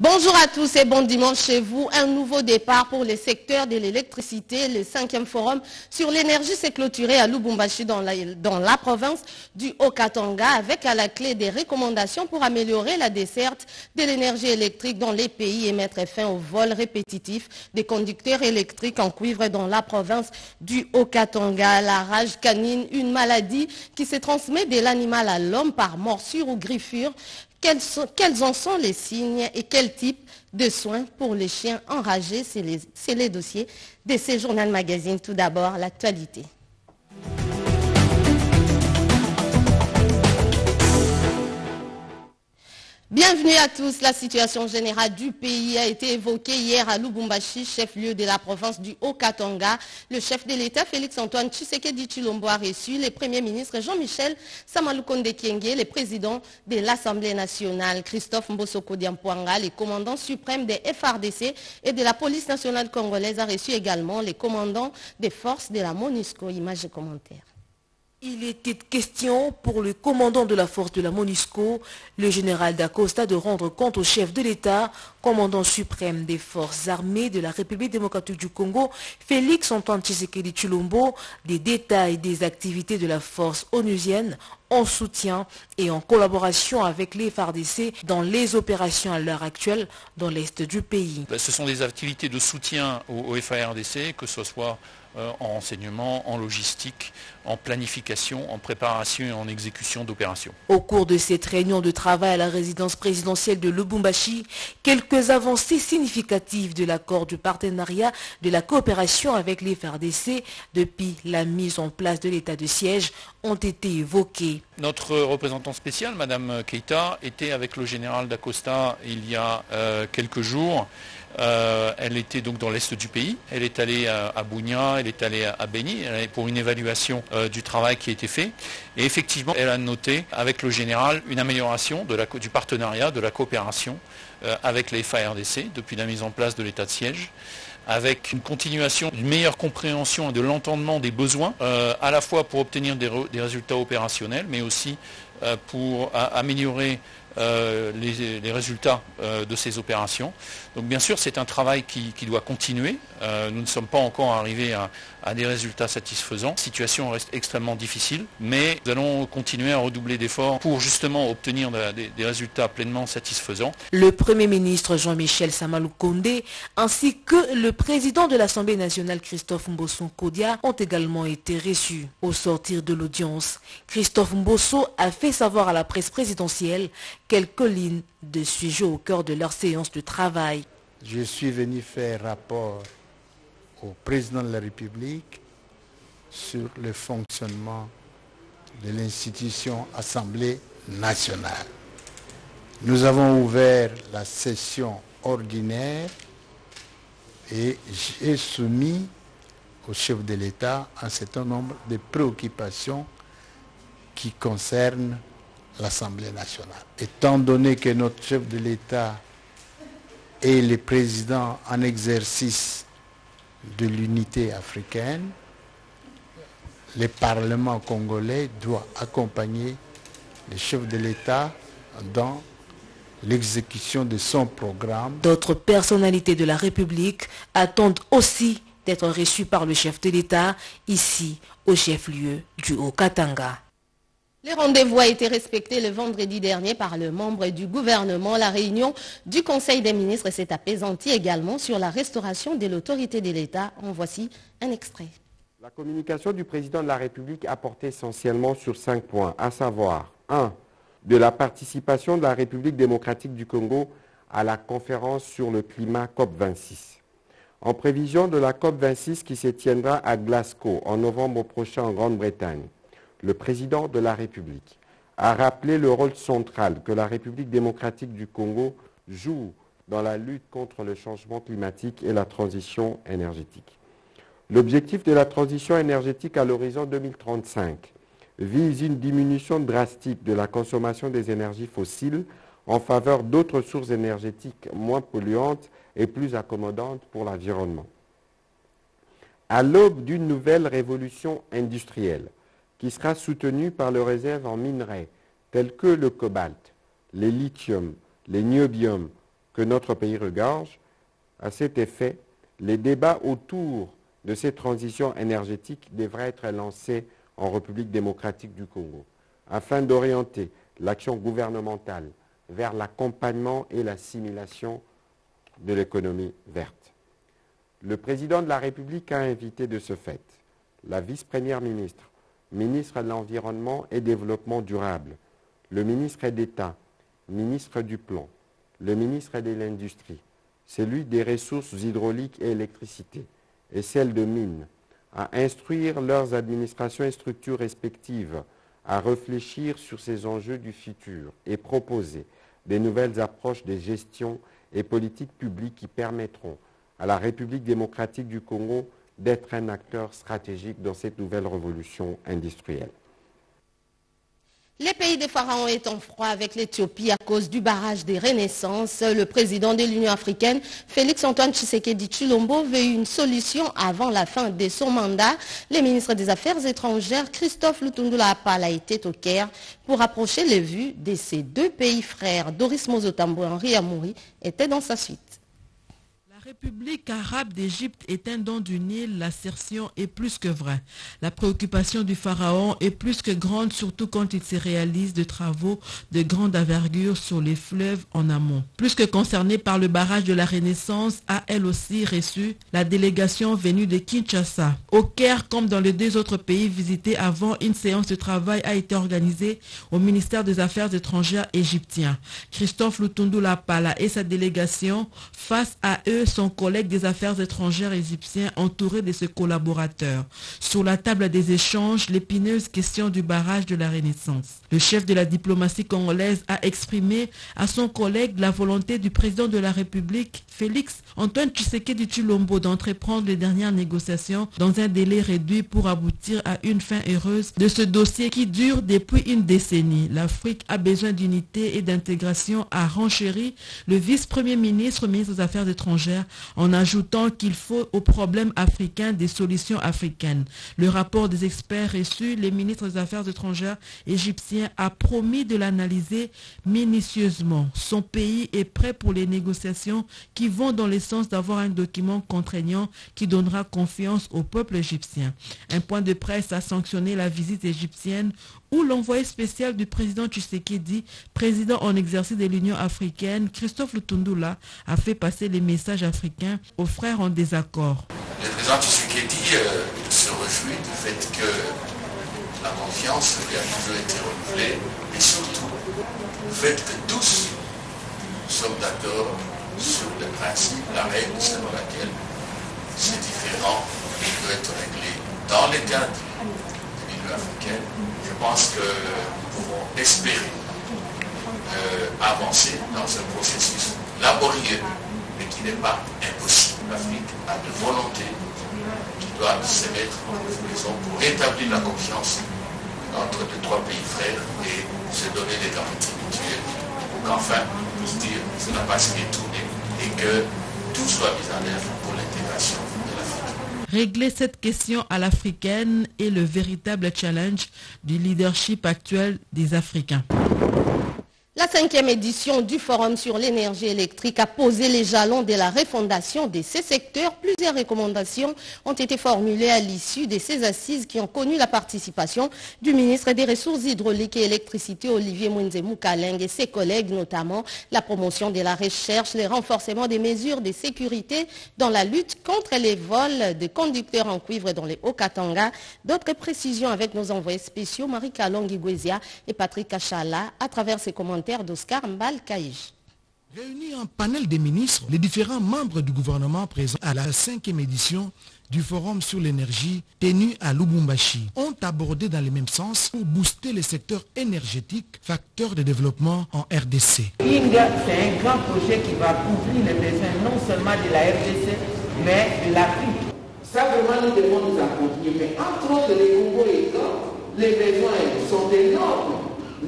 Bonjour à tous et bon dimanche chez vous. Un nouveau départ pour les secteurs de l'électricité. Le 5e forum sur l'énergie s'est clôturé à Lubumbashi dans la province du Haut-Katanga avec à la clé des recommandations pour améliorer la desserte de l'énergie électrique dans les pays et mettre fin au vol répétitif des conducteurs électriques en cuivre dans la province du Haut-Katanga. La rage canine, une maladie qui se transmet de l'animal à l'homme par morsure ou griffure. Quels en sont les signes et quel type de soins pour les chiens enragés? C'est les dossiers de ces Journal Magazine. Tout d'abord, l'actualité. Bienvenue à tous. La situation générale du pays a été évoquée hier à Lubumbashi, chef-lieu de la province du Haut-Katanga. Le chef de l'État, Félix-Antoine Tshisekedi Tshilombo, a reçu les premiers ministres Jean-Michel Samalukonde Kyenge, le président de l'Assemblée nationale, Christophe Mbosoko Diampouanga, le commandant suprême des FARDC et de la police nationale congolaise, a reçu également les commandants des forces de la MONUSCO. Images et commentaires. Il était question pour le commandant de la force de la MONUSCO, le général d'Acosta, de rendre compte au chef de l'État, commandant suprême des forces armées de la République démocratique du Congo, Félix-Antoine Tshisekedi Tshilombo, des détails des activités de la force onusienne en soutien et en collaboration avec les FARDC dans les opérations à l'heure actuelle dans l'est du pays. Ce sont des activités de soutien au FARDC, que ce soit en renseignement, en logistique, en planification, en préparation et en exécution d'opérations. Au cours de cette réunion de travail à la résidence présidentielle de Lubumbashi, quelques avancées significatives de l'accord du partenariat de la coopération avec les FARDC depuis la mise en place de l'état de siège ont été évoquées. Notre représentant spécial, Madame Keita, était avec le général d'Acosta il y a quelques jours. Elle était donc dans l'est du pays, elle est allée à Bunia, elle est allée à Beni pour une évaluation du travail qui a été fait. Et effectivement, elle a noté avec le général une amélioration du partenariat, de la coopération avec les FARDC depuis la mise en place de l'état de siège, avec une continuation, une meilleure compréhension et de l'entendement des besoins, à la fois pour obtenir des résultats opérationnels, mais aussi pour améliorer les résultats de ces opérations. Donc bien sûr, c'est un travail qui doit continuer. Nous ne sommes pas encore arrivés à des résultats satisfaisants. La situation reste extrêmement difficile, mais nous allons continuer à redoubler d'efforts pour justement obtenir des résultats pleinement satisfaisants. Le Premier ministre Jean-Michel Samalukonde ainsi que le président de l'Assemblée nationale Christophe Mbosso Kodia ont également été reçus. Au sortir de l'audience, Christophe Mbosso a fait savoir à la presse présidentielle quelques lignes de sujet au cœur de leur séance de travail. Je suis venu faire rapport au président de la République sur le fonctionnement de l'institution Assemblée nationale. Nous avons ouvert la session ordinaire et j'ai soumis au chef de l'État un certain nombre de préoccupations qui concernent l'Assemblée nationale. Étant donné que notre chef de l'État est le président en exercice de l'unité africaine, le Parlement congolais doit accompagner le chef de l'État dans l'exécution de son programme. D'autres personnalités de la République attendent aussi d'être reçues par le chef de l'État ici au chef-lieu du Haut-Katanga. Les rendez-vous a été respecté le vendredi dernier par le membre du gouvernement. La réunion du Conseil des ministres s'est apaisantie également sur la restauration de l'autorité de l'État. En voici un extrait. La communication du président de la République a porté essentiellement sur 5 points, à savoir 1. De la participation de la République démocratique du Congo à la conférence sur le climat COP26. En prévision de la COP26 qui se tiendra à Glasgow en novembre prochain en Grande-Bretagne, le président de la République a rappelé le rôle central que la République démocratique du Congo joue dans la lutte contre le changement climatique et la transition énergétique. L'objectif de la transition énergétique à l'horizon 2035 vise une diminution drastique de la consommation des énergies fossiles en faveur d'autres sources énergétiques moins polluantes et plus accommodantes pour l'environnement. À l'aube d'une nouvelle révolution industrielle, qui sera soutenu par les réserves en minerais tels que le cobalt, les lithium, les niobium que notre pays regorge. À cet effet, les débats autour de cette transition énergétique devraient être lancés en République démocratique du Congo, afin d'orienter l'action gouvernementale vers l'accompagnement et l'assimilation de l'économie verte. Le président de la République a invité de ce fait la vice-première ministre, ministre de l'Environnement et Développement durable, le ministre d'État, ministre du Plan, le ministre de l'Industrie, celui des ressources hydrauliques et électricité et celle de mines, à instruire leurs administrations et structures respectives à réfléchir sur ces enjeux du futur et proposer des nouvelles approches de gestion et politiques publiques qui permettront à la République démocratique du Congo d'être un acteur stratégique dans cette nouvelle révolution industrielle. Les pays des pharaons étant froid avec l'Éthiopie à cause du barrage des Renaissances, le président de l'Union africaine, Félix-Antoine Tshisekedi Tshilombo, veut une solution avant la fin de son mandat. Le ministre des Affaires étrangères, Christophe Lutundula Apala, était au Caire pour approcher les vues de ces deux pays frères. Doris Mozotambo et Henri Amouri étaient dans sa suite. La République arabe d'Égypte est un don du Nil, l'assertion est plus que vraie. La préoccupation du pharaon est plus que grande, surtout quand il se réalise de travaux de grande envergure sur les fleuves en amont. Plus que concernée par le barrage de la Renaissance, a elle aussi reçu la délégation venue de Kinshasa. Au Caire, comme dans les deux autres pays visités avant, une séance de travail a été organisée au ministère des Affaires étrangères égyptien. Christophe Lutundula Apala et sa délégation, face à eux, son collègue des affaires étrangères égyptien entouré de ses collaborateurs. Sur la table des échanges, l'épineuse question du barrage de la Renaissance. Le chef de la diplomatie congolaise a exprimé à son collègue la volonté du président de la République, Félix-Antoine Tshisekedi Tshilombo, d'entreprendre les dernières négociations dans un délai réduit pour aboutir à une fin heureuse de ce dossier qui dure depuis une décennie. L'Afrique a besoin d'unité et d'intégration, a renchéri le vice-premier ministre, ministre des Affaires étrangères, en ajoutant qu'il faut aux problèmes africains des solutions africaines. Le rapport des experts reçus, les ministres des Affaires étrangères égyptiens a promis de l'analyser minutieusement. Son pays est prêt pour les négociations qui vont dans le sens d'avoir un document contraignant qui donnera confiance au peuple égyptien. Un point de presse a sanctionné la visite égyptienne où l'envoyé spécial du président Tshisekedi, président en exercice de l'Union africaine, Christophe Lutundula, a fait passer les messages africains aux frères en désaccord. Le président Tshisekedi se réjouit du fait que la confiance lui a toujours été renouvelée et surtout le fait que tous sommes d'accord sur le principe, la règle selon laquelle ces différends doivent être réglés dans le cadre de l'Union africaine. Je pense que nous pouvons espérer avancer dans un processus laborieux, mais qui n'est pas impossible. L'Afrique a de volontés qui doivent se mettre en raison pour rétablir la confiance entre les trois pays frères et se donner des garanties mutuelles pour qu'enfin on puisse dire que ça n'a pas se détourné et que tout soit mis en œuvre pour l'intégration de l'Afrique. Régler cette question à l'africaine est le véritable challenge du leadership actuel des Africains. La 5e édition du Forum sur l'énergie électrique a posé les jalons de la refondation de ces secteurs. Plusieurs recommandations ont été formulées à l'issue de ces assises qui ont connu la participation du ministre des Ressources hydrauliques et électricité Olivier Mwenzemu Kaleng et ses collègues, notamment la promotion de la recherche, le renforcement des mesures de sécurité dans la lutte contre les vols de conducteurs en cuivre dans les Haut-Katanga. D'autres précisions avec nos envoyés spéciaux Marie Kalongi Gwezia et Patrick Achala à travers ses commentaires d'Oscar Mbal-Kaïj. Réunis en panel des ministres, les différents membres du gouvernement présents à la 5e édition du Forum sur l'énergie tenu à Lubumbashi ont abordé dans le même sens pour booster le secteur énergétique, facteur de développement en RDC. Inga, c'est un grand projet qui va couvrir les besoins non seulement de la RDC, mais de l'Afrique. Ça vraiment nous devons nous accompagner. Mais entre autres, les Congo étant, les besoins sont énormes.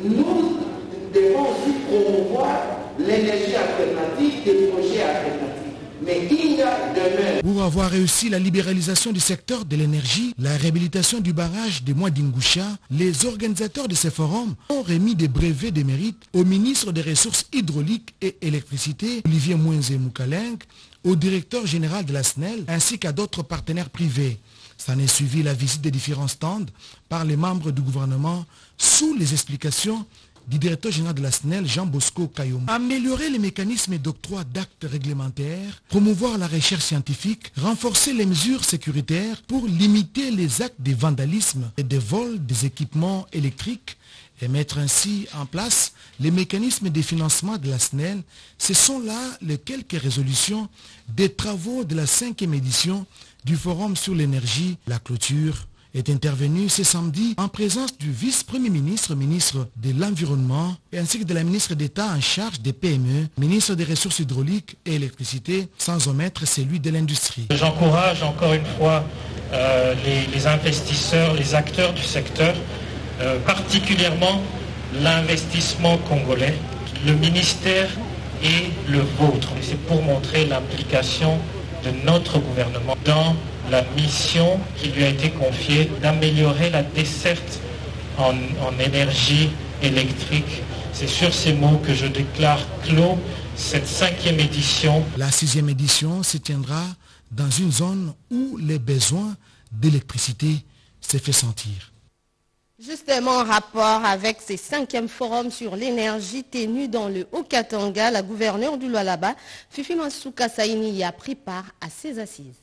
Nous devons aussi promouvoir l'énergie alternative, des projets alternatifs. Mais il y a demain. Pour avoir réussi la libéralisation du secteur de l'énergie, la réhabilitation du barrage des Mois d'Ingusha, les organisateurs de ces forums ont remis des brevets de mérite au ministre des Ressources hydrauliques et électricité, Olivier Mouenze Moukaleng, au directeur général de la SNEL, ainsi qu'à d'autres partenaires privés. S'en est suivi la visite des différents stands par les membres du gouvernement sous les explications du directeur général de la SNEL, Jean Bosco Kayom. Améliorer les mécanismes d'octroi d'actes réglementaires, promouvoir la recherche scientifique, renforcer les mesures sécuritaires pour limiter les actes de vandalisme et de vol des équipements électriques et mettre ainsi en place les mécanismes de financement de la SNEL. Ce sont là les quelques résolutions des travaux de la 5e édition du Forum sur l'énergie. La clôture est intervenu ce samedi en présence du vice-premier ministre, ministre de l'Environnement, ainsi que de la ministre d'État en charge des PME, ministre des Ressources hydrauliques et électricité, sans omettre celui de l'industrie. J'encourage encore une fois les investisseurs, les acteurs du secteur, particulièrement l'investissement congolais, le ministère et le vôtre. C'est pour montrer l'implication de notre gouvernement dans la mission qui lui a été confiée d'améliorer la desserte en énergie électrique. C'est sur ces mots que je déclare clos cette 5e édition. La 6e édition se tiendra dans une zone où les besoins d'électricité se font sentir. Justement, en rapport avec ces 5e forums sur l'énergie tenu dans le Haut-Katanga, la gouverneure du Lualaba, Fifi Masuka Saini, y a pris part à ces assises.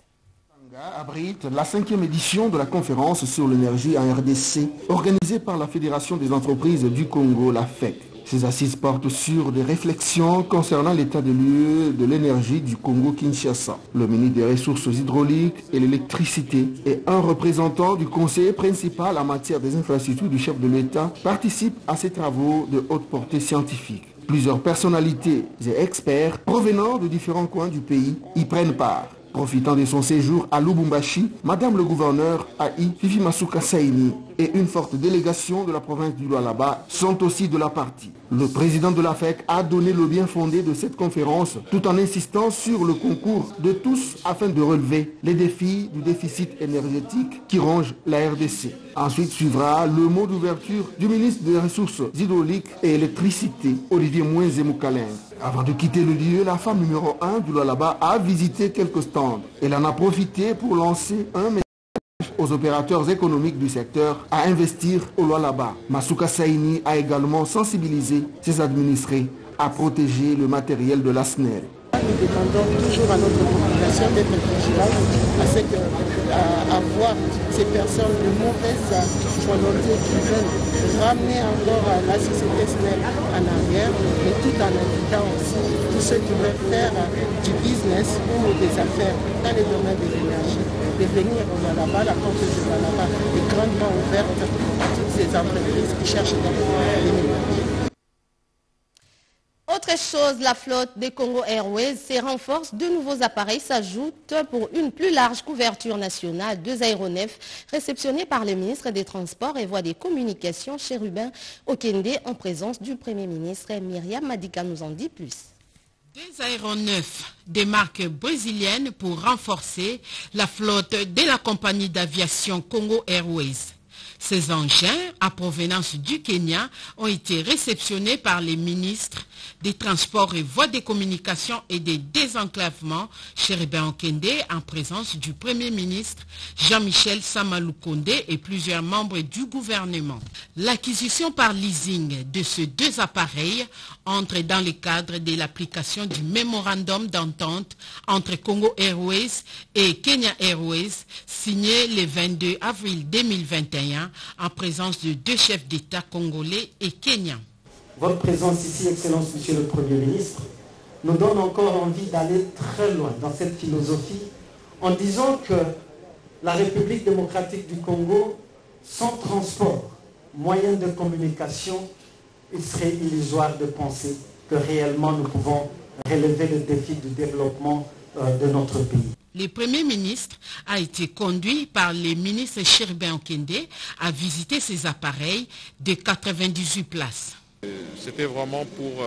Abrite la 5e édition de la conférence sur l'énergie en RDC, organisée par la Fédération des entreprises du Congo, la FEC. Ces assises portent sur des réflexions concernant l'état des lieux de l'énergie du Congo-Kinshasa. Le ministre des Ressources hydrauliques et l'électricité et un représentant du conseiller principal en matière des infrastructures du chef de l'État participent à ces travaux de haute portée scientifique. Plusieurs personnalités et experts provenant de différents coins du pays y prennent part. Profitant de son séjour à Lubumbashi, Madame le gouverneur AI Fifi Masuka Saini et une forte délégation de la province du Lualaba sont aussi de la partie. Le président de la FEC a donné le bien fondé de cette conférence tout en insistant sur le concours de tous afin de relever les défis du déficit énergétique qui ronge la RDC. Ensuite suivra le mot d'ouverture du ministre des Ressources hydrauliques et électricité, Olivier Mouenze Moukaleng. Avant de quitter le lieu, la femme numéro 1 du Lualaba a visité quelques stands. Elle en a profité pour lancer un message aux opérateurs économiques du secteur à investir au Lualaba. Masuka Saini a également sensibilisé ses administrés à protéger le matériel de la SNEL. Nous demandons toujours à notre population d'être vigilante à voir ces personnes de mauvaise volonté qui veulent ramener encore la société SNEL en arrière, mais tout en invitant aussi tous ceux qui veulent faire du business ou des affaires dans les domaines de l'énergie, de venir au Lualaba. La porte du Lualaba est grandement ouverte à toutes ces entreprises qui cherchent dans l'énergie. Autre chose, la flotte des Congo Airways se renforce. De nouveaux appareils s'ajoutent pour une plus large couverture nationale. 2 aéronefs réceptionnés par le ministre des Transports et Voies des Communications, Chérubin Okende, en présence du Premier ministre. Myriam Madika nous en dit plus. 2 aéronefs des marques brésiliennes pour renforcer la flotte de la compagnie d'aviation Congo Airways. Ces engins, à provenance du Kenya, ont été réceptionnés par les ministres des Transports et Voies des Communications et des Désenclavements, Chérubin Okende, en présence du Premier ministre Jean-Michel Samaloukonde et plusieurs membres du gouvernement. L'acquisition par leasing de ces 2 appareils entre dans le cadre de l'application du mémorandum d'entente entre Congo Airways et Kenya Airways, signé le 22 avril 2021, en présence de 2 chefs d'État congolais et kenyans. Votre présence ici, Excellence Monsieur le Premier ministre, nous donne encore envie d'aller très loin dans cette philosophie en disant que la République démocratique du Congo, sans transport, moyen de communication, il serait illusoire de penser que réellement nous pouvons relever le défi du développement de notre pays. Le Premier ministre a été conduit par le ministre Chérubin Okende à visiter ces appareils de 98 places. C'était vraiment pour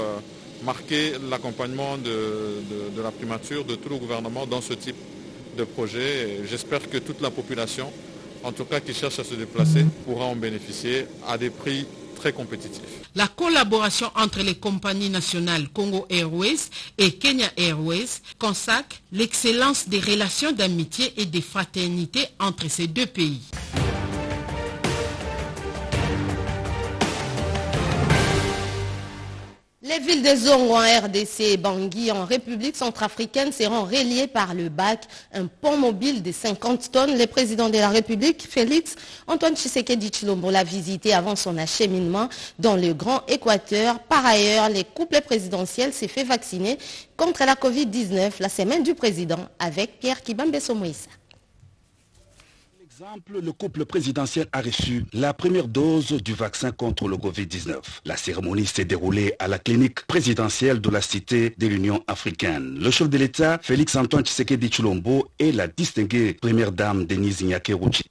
marquer l'accompagnement de la primature, de tout le gouvernement dans ce type de projet. J'espère que toute la population, en tout cas qui cherche à se déplacer, pourra en bénéficier à des prix très compétitifs. La collaboration entre les compagnies nationales Congo Airways et Kenya Airways consacre l'excellence des relations d'amitié et de fraternité entre ces deux pays. Les villes de Zongo en RDC et Bangui en République centrafricaine seront reliées par le BAC, un pont mobile de 50 tonnes. Le président de la République, Félix Antoine Tshisekedi Tshilombo, l'a visité avant son acheminement dans le Grand Équateur. Par ailleurs, les couples présidentiels s'est fait vacciner contre la Covid-19 la semaine du président avec Pierre Kibambeso Moïsa. Le couple présidentiel a reçu la première dose du vaccin contre le Covid-19. La cérémonie s'est déroulée à la clinique présidentielle de la Cité de l'Union africaine. Le chef de l'État, Félix Antoine Tshisekedi Tshilombo, et la distinguée première dame Denise Nyakeruchi.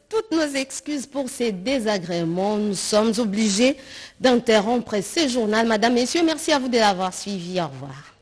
Toutes nos excuses pour ces désagréments. Nous sommes obligés d'interrompre ce journal. Madame, Messieurs, merci à vous de l'avoir suivi. Au revoir.